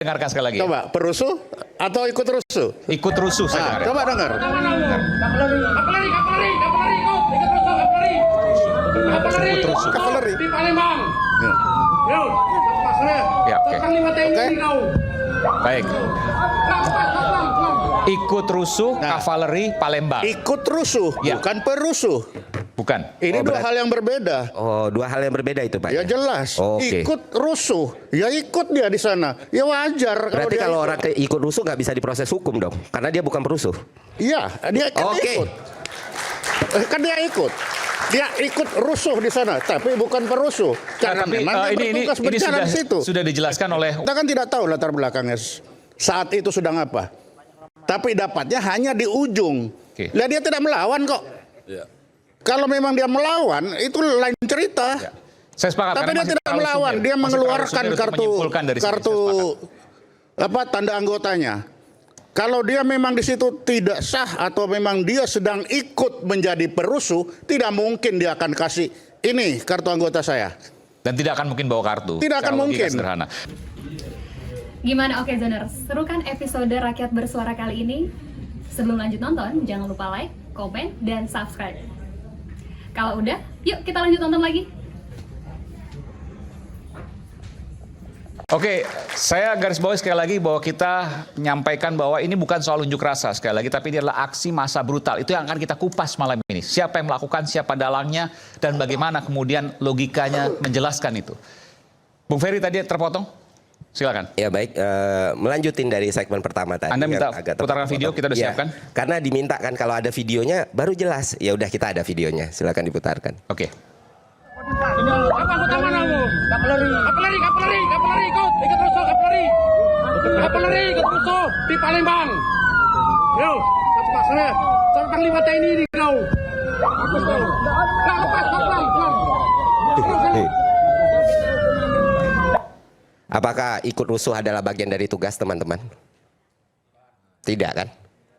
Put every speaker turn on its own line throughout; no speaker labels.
dengarkan sekali lagi.
Coba, perusuh atau ikut rusuh?
Ikut rusuh saya dengar.
Coba dengar.
Ikut rusuh.
Kavaleri.
Di Palembang.
Ya.
Yo,
Ya, oke.
Panglima TNI kau.
Baik. Ikut rusuh kavaleri Palembang.
Ikut rusuh,
Ya.
bukan perusuh.
Bukan.
Ini dua hal yang berbeda.
Oh, dua hal yang berbeda itu, Pak.
Ya jelas.
Oke.
Ikut rusuh, ya ikut dia di sana. Ya wajar.
Berarti
dia
kalau
ikut.
orang ikut rusuh nggak bisa diproses hukum dong, karena dia bukan perusuh.
Iya, dia kan
Oke.
ikut. Kan dia ikut. Dia ikut rusuh di sana, tapi bukan perusuh. Karena
Tapi
memang dia bertugas berjalan di situ.
sudah dijelaskan oleh
Kita kan tidak tahu latar belakangnya saat itu sedang apa. Tapi dapatnya hanya di ujung.
Oke.
Lah dia tidak melawan kok. Kalau memang dia melawan itu lain cerita.
Ya. Saya sepakat.
Tapi
karena
dia
masih
tidak
terlalu
melawan,
sumir.
dia
Masih
mengeluarkan
terlalu sumir untuk
kartu
menyimpulkan dari sini, saya sepakat.
tanda anggotanya. Kalau dia memang di situ tidak sah atau memang dia sedang ikut menjadi perusuh, tidak mungkin dia akan kasih ini kartu anggota saya.
Dan tidak akan mungkin bawa kartu.
Tidak akan
Secara logika
mungkin.
Sederhana.
Gimana Oke Zoners? Seru kan episode Rakyat Bersuara kali ini? Sebelum lanjut nonton, jangan lupa like, komen, dan subscribe. Kalau udah, yuk kita lanjut nonton lagi.
Oke, saya garis bawahi sekali lagi bahwa kita menyampaikan bahwa ini bukan soal unjuk rasa sekali lagi, tapi ini adalah aksi massa brutal. Itu yang akan kita kupas malam ini. Siapa yang melakukan, siapa dalangnya, dan bagaimana kemudian logikanya menjelaskan itu. Bung Ferry tadi terpotong? Silakan.
Ya baik, melanjutin dari segmen pertama tadi.
Anda minta
yang agak
putarkan video, kita udah
Ya,
siapkan?
Karena diminta kan kalau ada videonya baru jelas. Ya udah kita ada videonya, silakan diputarkan.
Oke.
Apa utama kamu? Kapeleri, ikut rusuh kapeleri. Kapeleri ikut rusuh di Palembang. Yo, satu pasnya. Satu Panglima TNI di kau.
Apakah ikut rusuh adalah bagian dari tugas teman-teman? Tidak kan?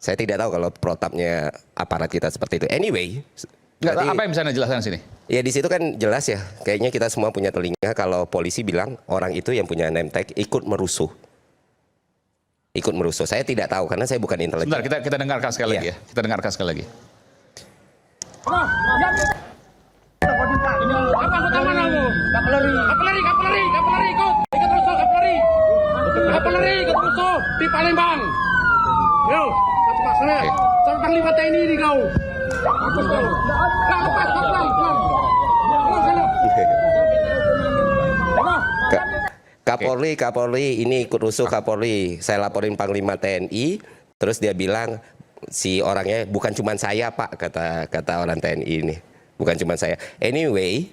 Saya tidak tahu kalau protapnya aparat kita seperti itu. Anyway,
Nggak,
berarti-
apa yang bisa Anda jelaskan sini?
ya di situ kan jelas ya. Kayaknya kita semua punya telinga kalau polisi bilang orang itu yang punya name tag ikut merusuh. Ikut merusuh. Saya tidak tahu karena saya bukan intelijen.
Sebentar, kita dengarkan sekali lagi
Iya.
ya. Kita dengarkan sekali lagi.
Apa utama kamu? Kapeleri, ikut rusuh kapeleri. Kapeleri ikut rusuh di Palembang. Yo, satu pasnya.
Oke.
Satu Panglima TNI di kau.
Kapolri ini ikut rusuh Kapolri. Saya laporin Panglima TNI, terus dia bilang si orangnya bukan cuma saya Pak, kata orang TNI ini, bukan cuma saya. Anyway,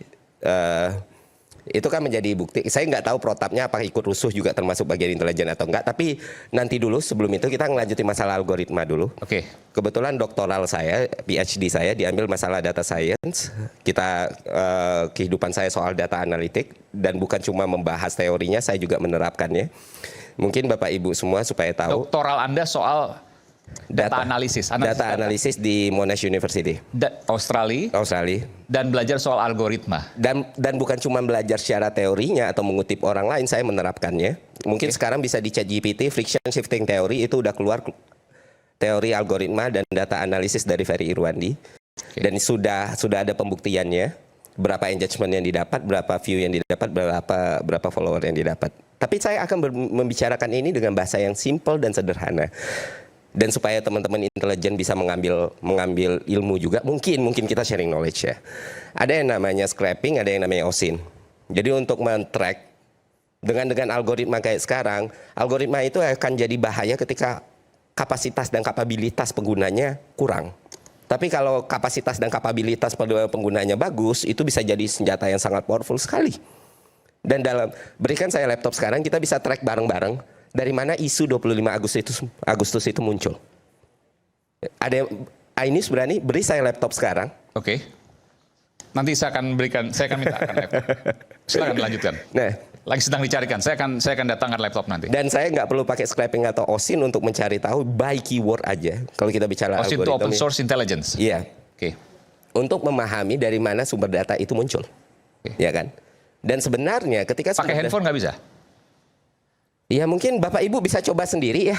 itu kan menjadi bukti. Saya nggak tahu protapnya apakah ikut rusuh juga termasuk bagian intelijen atau enggak. Tapi nanti dulu sebelum itu kita ngelanjutin masalah algoritma dulu.
Oke.
Kebetulan doktoral saya, PhD saya diambil masalah data science. Kita kehidupan saya soal data analitik dan bukan cuma membahas teorinya, saya juga menerapkannya. Mungkin Bapak Ibu semua supaya tahu
Doktoral Anda soal data analisis.
Data analisis di Monash University,
Australia.
Australia.
Dan belajar soal algoritma.
Dan bukan cuma belajar secara teorinya atau mengutip orang lain, saya menerapkannya. Mungkin sekarang bisa di ChatGPT, friction shifting theory itu udah keluar teori algoritma dan data analisis dari Ferry Irwandi. Dan sudah ada pembuktiannya, berapa engagement yang didapat, berapa view yang didapat, berapa follower yang didapat. Tapi saya akan membicarakan ini dengan bahasa yang simple dan sederhana. Dan supaya teman-teman intelijen bisa mengambil ilmu juga, mungkin kita sharing knowledge ya. Ada yang namanya scraping, ada yang namanya OSINT. Jadi untuk men-track dengan algoritma kayak sekarang, algoritma itu akan jadi bahaya ketika kapasitas dan kapabilitas penggunanya kurang. Tapi kalau kapasitas dan kapabilitas penggunanya bagus, itu bisa jadi senjata yang sangat powerful sekali. Dan berikan saya laptop sekarang, kita bisa track bareng-bareng dari mana isu 25 Agustus itu muncul. Ada Ainis berani beri saya laptop sekarang.
Oke. Nanti saya akan minta laptop. Silakan lanjutkan.
Nah,
Lagi sedang dicarikan. Saya akan datangkan laptop nanti.
dan saya nggak perlu pakai scraping atau OSINT untuk mencari tahu by keyword aja. Kalau kita bicara
OSINT itu
algoritma.
open source intelligence.
Iya.
Oke.
Untuk memahami dari mana sumber data itu muncul.
Oke.
Ya kan? Dan sebenarnya ketika
Pakai handphone nggak bisa?
Ya mungkin Bapak Ibu bisa coba sendiri ya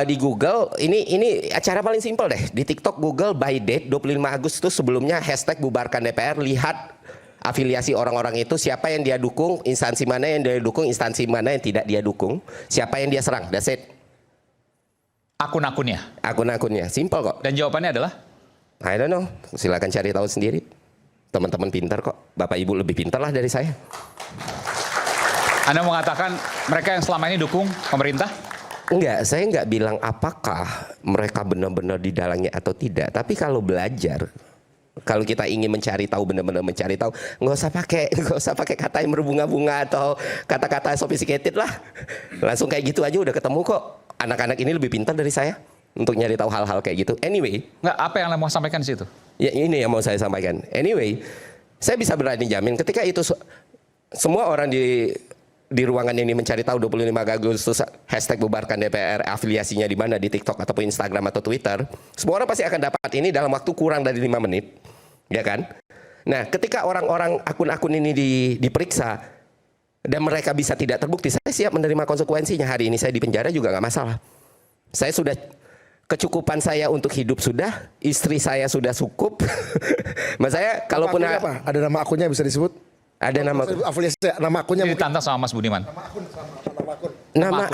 di Google. Ini acara paling simpel deh. Di TikTok Google by date 25 Agustus sebelumnya hashtag bubarkan DPR, lihat afiliasi orang-orang itu, siapa yang dia dukung, instansi mana yang dia dukung, instansi mana yang tidak dia dukung, siapa yang dia serang. That's it.
Akun-akunnya.
Akun-akunnya, simple kok.
Dan jawabannya adalah?
I don't know, silakan cari tahu sendiri. Teman-teman pintar kok, Bapak Ibu lebih pintar lah dari saya.
Anda mengatakan mereka yang selama ini dukung pemerintah?
Enggak, saya enggak bilang apakah mereka benar-benar di dalamnya atau tidak. Tapi kalau belajar, kalau kita ingin mencari tahu, benar-benar mencari tahu, nggak usah pakai kata yang berbunga-bunga atau kata-kata sophisticated lah. Langsung kayak gitu aja udah ketemu kok. Anak-anak ini lebih pintar dari saya untuk nyari tahu hal-hal kayak gitu. Anyway,
Nggak, apa yang Anda mau sampaikan di situ?
ya ini yang mau saya sampaikan. Anyway, saya bisa berani jamin ketika itu semua orang di ruangan ini mencari tahu 25 Agustus hashtag bubarkan DPR, afiliasinya di mana, di TikTok ataupun Instagram atau Twitter, semua orang pasti akan dapat ini dalam waktu kurang dari 5 menit, ya kan? Nah, ketika orang-orang akun-akun ini diperiksa dan mereka bisa tidak terbukti, saya siap menerima konsekuensinya. Hari ini saya di penjara juga nggak masalah. Saya sudah kecukupan saya untuk hidup sudah, istri saya sudah cukup. Mas saya kalaupun
apa? Ada nama akunnya bisa disebut?
Ada nama
Afiliasi nama akunnya
Ini
mungkin.
ditantang sama Mas Budiman.
nama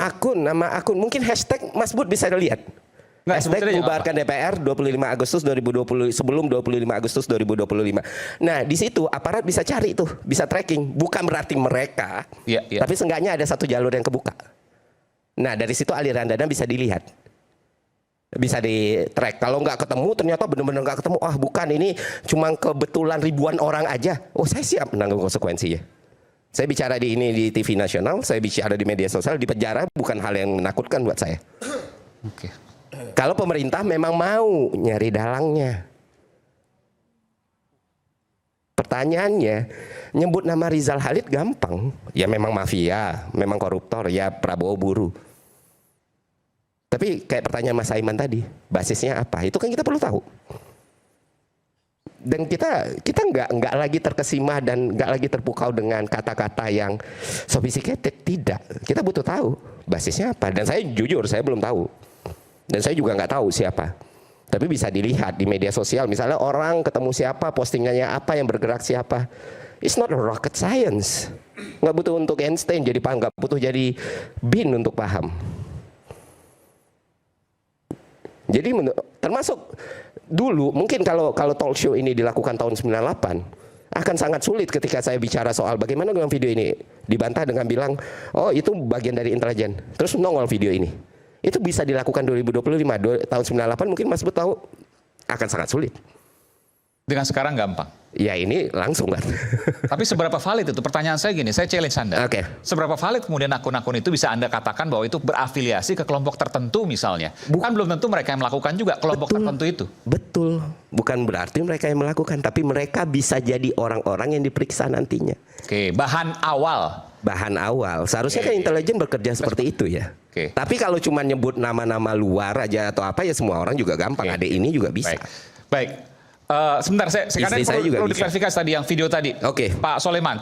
akun mungkin hashtag Mas Bud bisa lihat.
Nggak,
Hashtag
sebetulnya
bubarkan DPR 25 Agustus 2020 sebelum 25 Agustus 2025. Nah, di situ aparat bisa cari tuh, bisa tracking. Bukan berarti mereka,
Iya.
tapi seenggaknya ada satu jalur yang kebuka. Nah, dari situ aliran dana bisa dilihat. Bisa di-track. Kalau nggak ketemu, ternyata benar-benar nggak ketemu. Ah, bukan, ini cuma kebetulan ribuan orang aja. Oh, saya siap menanggung konsekuensinya. Saya bicara di TV nasional, saya bicara di media sosial, di penjara bukan hal yang menakutkan buat saya.
Oke.
Kalau pemerintah memang mau nyari dalangnya. Pertanyaannya, nyebut nama Rizal Khalid gampang. Ya memang mafia, memang koruptor, ya Prabowo buru. Tapi kayak pertanyaan Mas Aiman tadi, basisnya apa? Itu kan kita perlu tahu. Dan kita nggak lagi terkesima dan nggak lagi terpukau dengan kata-kata yang sophisticated. Tidak, kita butuh tahu basisnya apa. Dan saya jujur, saya belum tahu. Dan saya juga nggak tahu siapa. Tapi bisa dilihat di media sosial. Misalnya orang ketemu siapa, postingannya apa, yang bergerak siapa. It's not a rocket science. Nggak butuh untuk Einstein jadi paham, nggak butuh jadi bin untuk paham. Jadi termasuk dulu mungkin kalau talk show ini dilakukan tahun 98 akan sangat sulit ketika saya bicara soal bagaimana dengan video ini, dibantah dengan bilang oh itu bagian dari intelijen, terus nongol video ini. Itu bisa dilakukan 2025, tahun 98 mungkin Mas Bud tahu akan sangat sulit.
Dengan sekarang gampang.
Ya ini langsung kan.
Tapi seberapa valid itu? Pertanyaan saya gini, saya challenge Anda.
Oke.
Seberapa valid kemudian akun-akun itu bisa Anda katakan bahwa itu berafiliasi ke kelompok tertentu misalnya? Bukan belum tentu mereka yang melakukan juga kelompok tertentu itu.
Betul. Bukan berarti mereka yang melakukan, tapi mereka bisa jadi orang-orang yang diperiksa nantinya.
Oke, bahan awal.
Bahan awal. Seharusnya kan intelijen bekerja seperti itu ya.
Oke.
Tapi kalau cuma nyebut nama-nama luar aja atau apa ya semua orang juga gampang.
Oke.
Ada ini juga bisa.
Baik. Sebentar, saya
Istri saya juga
perlu
bisa.
diklarifikasi tadi yang video tadi.
Oke.
Pak Soleman.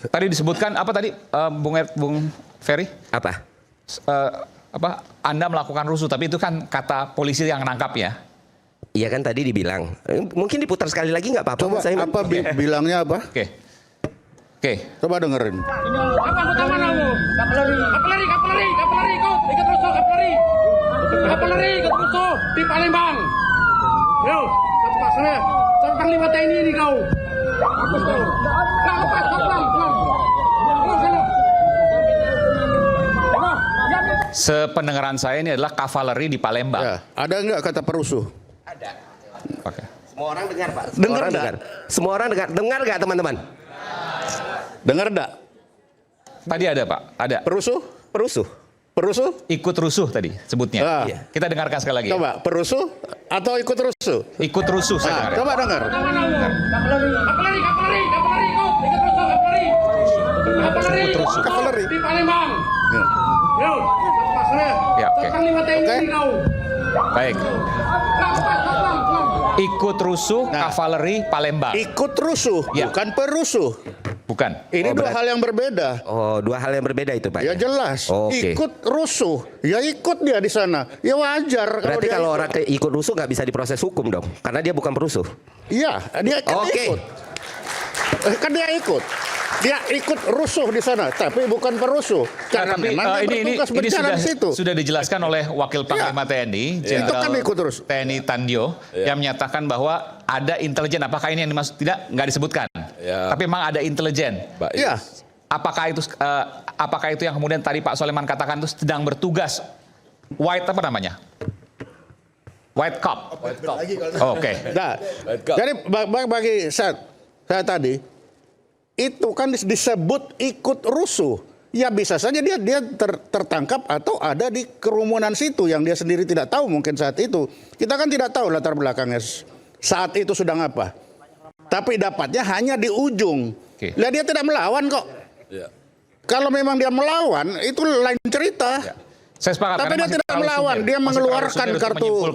Tadi disebutkan apa tadi Bung Ferry?
Apa?
Anda melakukan rusuh, tapi itu kan kata polisi yang nangkap ya.
Iya kan tadi dibilang. Mungkin diputar sekali lagi nggak apa-apa.
Coba
Mas Aiman?
apa bilangnya apa?
Oke. Oke.
Coba dengerin.
Apa anggota mana kamu? Kapeleri, ikut rusuh, kapeleri, ikut rusuh di Palembang. Yo, cepat sana, sampai Panglima TNI ini kau. Bagus kau. Nggak lepas, pelan. Terus sana.
Sependengaran saya ini adalah kavaleri di Palembang.
Ya, ada nggak kata perusuh?
Ada.
Oke.
Semua orang dengar Pak.
Dengar nggak?
Semua orang dengar. Dengar nggak teman-teman?
Dengar nggak?
Tadi ada Pak, ada.
Perusuh? Perusuh?
Ikut rusuh tadi sebutnya.
Ah.
Iya. Kita dengarkan sekali lagi.
Coba, perusuh atau ikut rusuh?
Ikut rusuh saya dengar.
Coba dengar.
Kapeleri, ikut rusuh, kapeleri.
Ikut rusuh.
Kapeleri.
Di Palembang.
Ya.
Yo, cepat sana,
Ya, oke.
sampai Panglima TNI
Oke.
ini kau.
Baik.
Nggak lepas, pelan.
Ikut rusuh
Nah.
kavaleri Palembang.
Ikut rusuh,
Ya.
bukan perusuh.
Bukan.
Ini dua hal yang berbeda.
Oh, dua hal yang berbeda itu Pak.
Ya jelas.
Oke.
Ikut rusuh, ya ikut dia di sana. Ya wajar.
Berarti
dia
kalau
ikut.
orang ikut rusuh nggak bisa diproses hukum dong, karena dia bukan perusuh.
Iya, dia kan
Oke.
ikut. Kan dia ikut. Dia ikut rusuh di sana, tapi bukan perusuh. Karena
Tapi
memang dia bertugas berjalan di situ.
sudah dijelaskan oleh Wakil Panglima TNI,
Itu kan ikut terus.
TNI Tandio, yang menyatakan bahwa ada intelijen. Apakah ini yang dimaksud? Tidak, nggak disebutkan. Tapi memang ada intelijen.
Iya.
Apakah itu yang kemudian tadi Pak Soleman katakan itu sedang bertugas white apa namanya? White cop. Oke.
Nah, jadi bagi saya tadi itu kan disebut ikut rusuh. Ya bisa saja dia tertangkap atau ada di kerumunan situ yang dia sendiri tidak tahu mungkin saat itu. Kita kan tidak tahu latar belakangnya saat itu sedang apa. Tapi dapatnya hanya di ujung. Lah dia tidak melawan kok. Kalau memang dia melawan itu lain cerita.
Saya sepakat.
Tapi dia tidak melawan, dia mengeluarkan kartu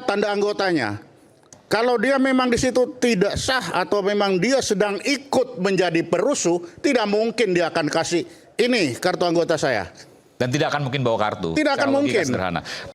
tanda anggotanya. Kalau dia memang di situ tidak sah atau memang dia sedang ikut menjadi perusuh, tidak mungkin dia akan kasih ini kartu anggota saya.
Dan tidak akan mungkin bawa kartu.
Tidak akan
Secara logika
mungkin.
Sederhana.